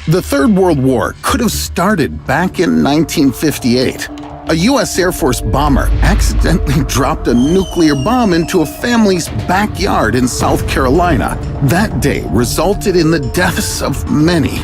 The Third World War could have started back in 1958. A U.S. Air Force bomber accidentally dropped a nuclear bomb into a family's backyard in South Carolina. That day resulted in the deaths of many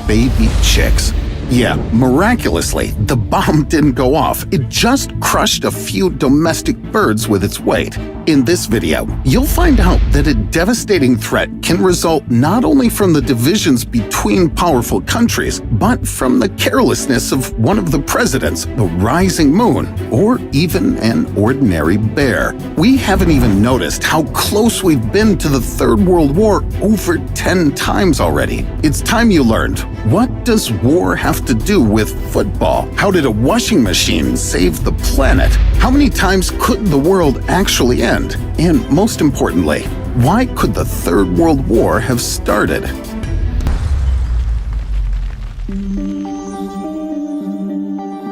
baby chicks. Yeah, miraculously, the bomb didn't go off. It just crushed a few domestic birds with its weight. In this video, you'll find out that a devastating threat can result not only from the divisions between powerful countries, but from the carelessness of one of the presidents, the rising moon, or even an ordinary bear. We haven't even noticed how close we've been to the Third World War over 10 times already. It's time you learned. What does war have to do with football? How did a washing machine save the planet? How many times could the world actually end? And most importantly, why could the Third World War have started?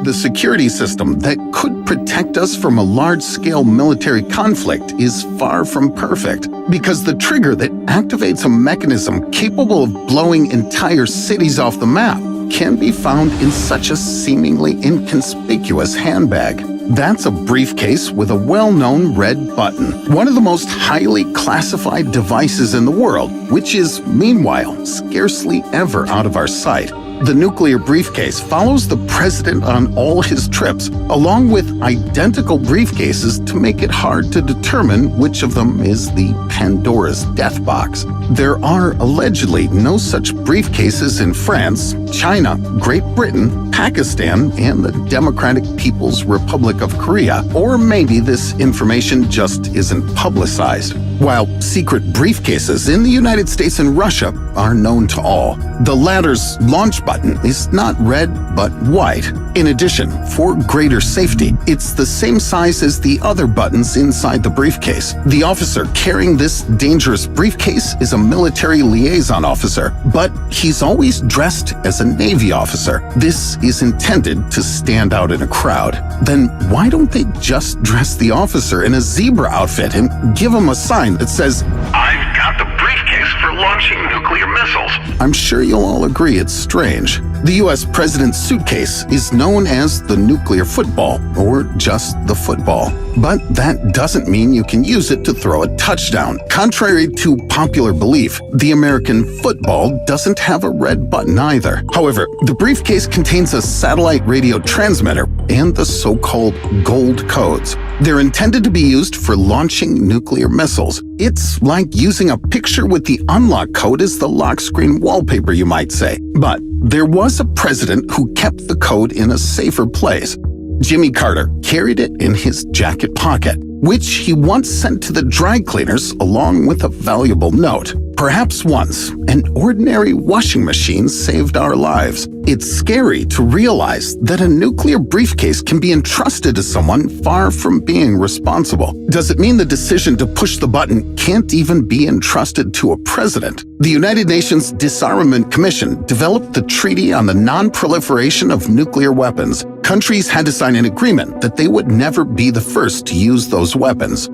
The security system that could protect us from a large-scale military conflict is far from perfect, because the trigger that activates a mechanism capable of blowing entire cities off the map can be found in such a seemingly inconspicuous handbag. That's a briefcase with a well-known red button, one of the most highly classified devices in the world, which is, meanwhile, scarcely ever out of our sight. The nuclear briefcase follows the president on all his trips, along with identical briefcases to make it hard to determine which of them is the Pandora's death box. There are allegedly no such briefcases in France, China, Great Britain, Pakistan, and the Democratic People's Republic of Korea, or maybe this information just isn't publicized. While secret briefcases in the United States and Russia are known to all. The latter's launch button is not red but white. In addition, for greater safety, it's the same size as the other buttons inside the briefcase. The officer carrying this dangerous briefcase is a military liaison officer, but he's always dressed as a Navy officer. This is intended to stand out in a crowd. Then why don't they just dress the officer in a zebra outfit and give him a sign that says, "I've got the briefcase for launching nuclear missiles"? I'm sure you'll all agree it's strange. The US president's suitcase is known as the nuclear football, or just the football. But that doesn't mean you can use it to throw a touchdown. Contrary to popular belief, the American football doesn't have a red button either. However, the briefcase contains a satellite radio transmitter and the so-called gold codes. They're intended to be used for launching nuclear missiles. It's like using a picture with the unlock code as the lock screen wallpaper, you might say. But there was a president who kept the code in a safer place. Jimmy Carter carried it in his jacket pocket, which he once sent to the dry cleaners along with a valuable note. Perhaps once, an ordinary washing machine saved our lives. It's scary to realize that a nuclear briefcase can be entrusted to someone far from being responsible. Does it mean the decision to push the button can't even be entrusted to a president? The United Nations Disarmament Commission developed the Treaty on the Non-Proliferation of Nuclear Weapons. Countries had to sign an agreement that they would never be the first to use those weapons.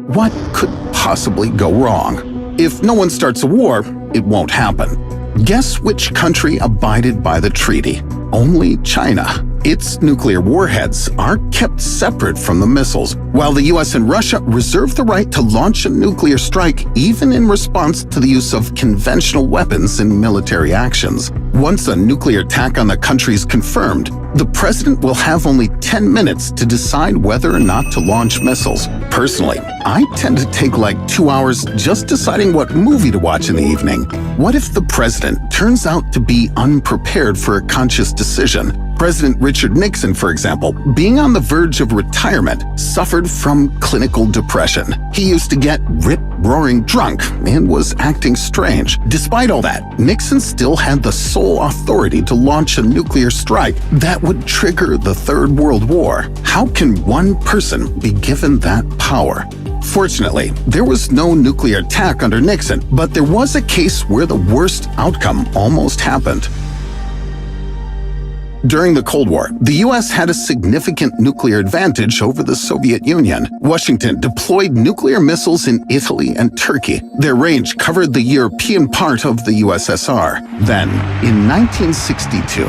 What could possibly go wrong? If no one starts a war, it won't happen. Guess which country abided by the treaty? Only China. Its nuclear warheads are kept separate from the missiles, while the US and Russia reserve the right to launch a nuclear strike even in response to the use of conventional weapons in military actions. Once a nuclear attack on the country is confirmed, the president will have only 10 minutes to decide whether or not to launch missiles. Personally, I tend to take like 2 hours just deciding what movie to watch in the evening. What if the president turns out to be unprepared for a conscious decision? President Richard Nixon, for example, being on the verge of retirement, suffered from clinical depression. He used to get rip-roaring drunk and was acting strange. Despite all that, Nixon still had the sole authority to launch a nuclear strike that would trigger the Third World War. How can one person be given that power? Fortunately, there was no nuclear attack under Nixon, but there was a case where the worst outcome almost happened. During the Cold War, the US had a significant nuclear advantage over the Soviet Union. Washington deployed nuclear missiles in Italy and Turkey. Their range covered the European part of the USSR. Then, in 1962,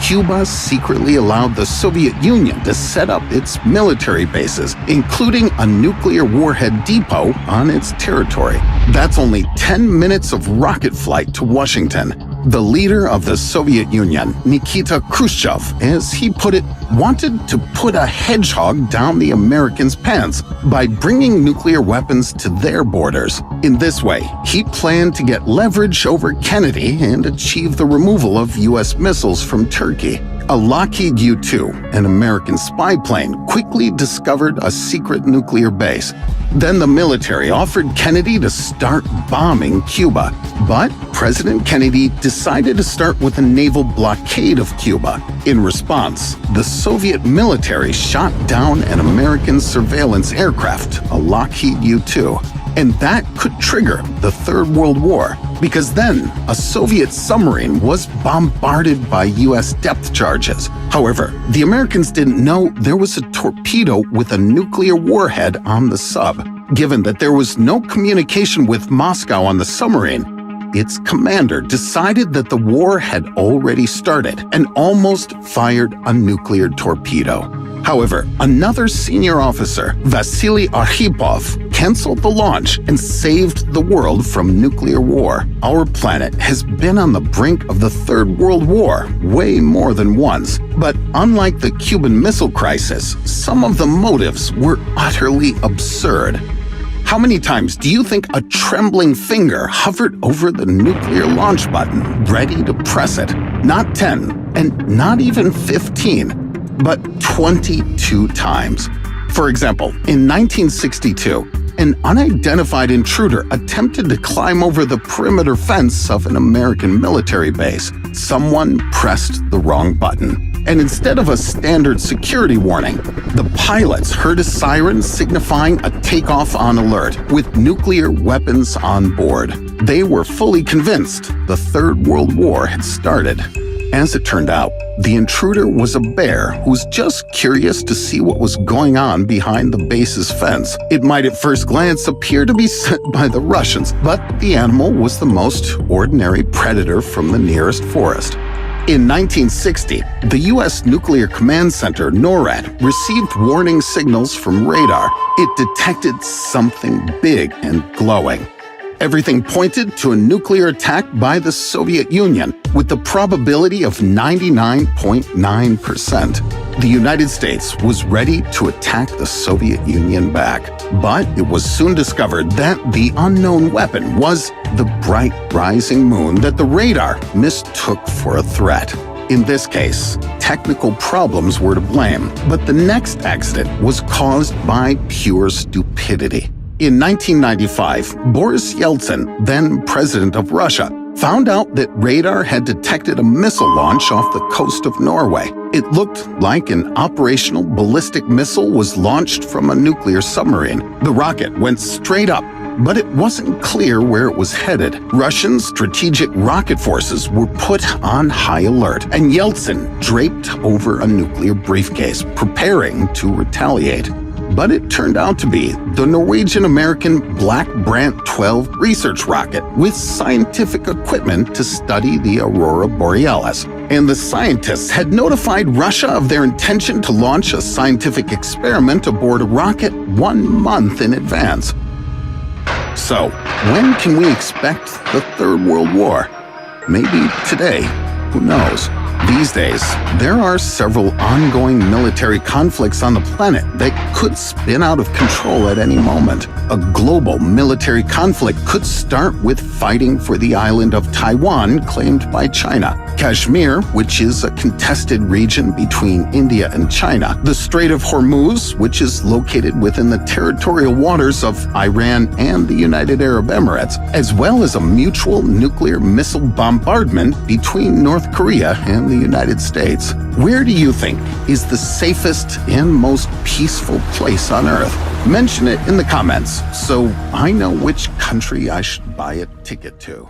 Cuba secretly allowed the Soviet Union to set up its military bases, including a nuclear warhead depot on its territory. That's only 10 minutes of rocket flight to Washington. The leader of the Soviet Union, Nikita Khrushchev, as he put it, wanted to put a hedgehog down the Americans' pants by bringing nuclear weapons to their borders. In this way, he planned to get leverage over Kennedy and achieve the removal of U.S. missiles from Turkey. A Lockheed U-2, an American spy plane, quickly discovered a secret nuclear base. Then the military offered Kennedy to start bombing Cuba. But President Kennedy decided to start with a naval blockade of Cuba. In response, the Soviet military shot down an American surveillance aircraft, a Lockheed U-2. And that could trigger the Third World War, because then a Soviet submarine was bombarded by U.S. depth charges. However, the Americans didn't know there was a torpedo with a nuclear warhead on the sub. Given that there was no communication with Moscow on the submarine, its commander decided that the war had already started and almost fired a nuclear torpedo. However, another senior officer, Vasily Arkhipov, canceled the launch and saved the world from nuclear war. Our planet has been on the brink of the Third World War way more than once. But unlike the Cuban Missile Crisis, some of the motives were utterly absurd. How many times do you think a trembling finger hovered over the nuclear launch button, ready to press it? Not 10, and not even 15. But 22 times. For example, in 1962, an unidentified intruder attempted to climb over the perimeter fence of an American military base. Someone pressed the wrong button. And instead of a standard security warning, the pilots heard a siren signifying a takeoff on alert with nuclear weapons on board. They were fully convinced the Third World War had started. As it turned out, the intruder was a bear who was just curious to see what was going on behind the base's fence. It might at first glance appear to be sent by the Russians, but the animal was the most ordinary predator from the nearest forest. In 1960, the U.S. Nuclear Command Center, NORAD, received warning signals from radar. It detected something big and glowing. Everything pointed to a nuclear attack by the Soviet Union, with the probability of 99.9%. The United States was ready to attack the Soviet Union back. But it was soon discovered that the unknown weapon was the bright rising moon that the radar mistook for a threat. In this case, technical problems were to blame, but the next accident was caused by pure stupidity. In 1995, Boris Yeltsin, then president of Russia, found out that radar had detected a missile launch off the coast of Norway. It looked like an operational ballistic missile was launched from a nuclear submarine. The rocket went straight up, but it wasn't clear where it was headed. Russian strategic rocket forces were put on high alert, and Yeltsin draped over a nuclear briefcase, preparing to retaliate. But it turned out to be the Norwegian-American Black Brant 12 research rocket with scientific equipment to study the aurora borealis. And the scientists had notified Russia of their intention to launch a scientific experiment aboard a rocket 1 month in advance. So, when can we expect the Third World War? Maybe today. Who knows? These days, there are several ongoing military conflicts on the planet that could spin out of control at any moment. A global military conflict could start with fighting for the island of Taiwan claimed by China, Kashmir, which is a contested region between India and China, the Strait of Hormuz, which is located within the territorial waters of Iran and the United Arab Emirates, as well as a mutual nuclear missile bombardment between North Korea and the United States. Where do you think is the safest and most peaceful place on Earth? Mention it in the comments so I know which country I should buy a ticket to.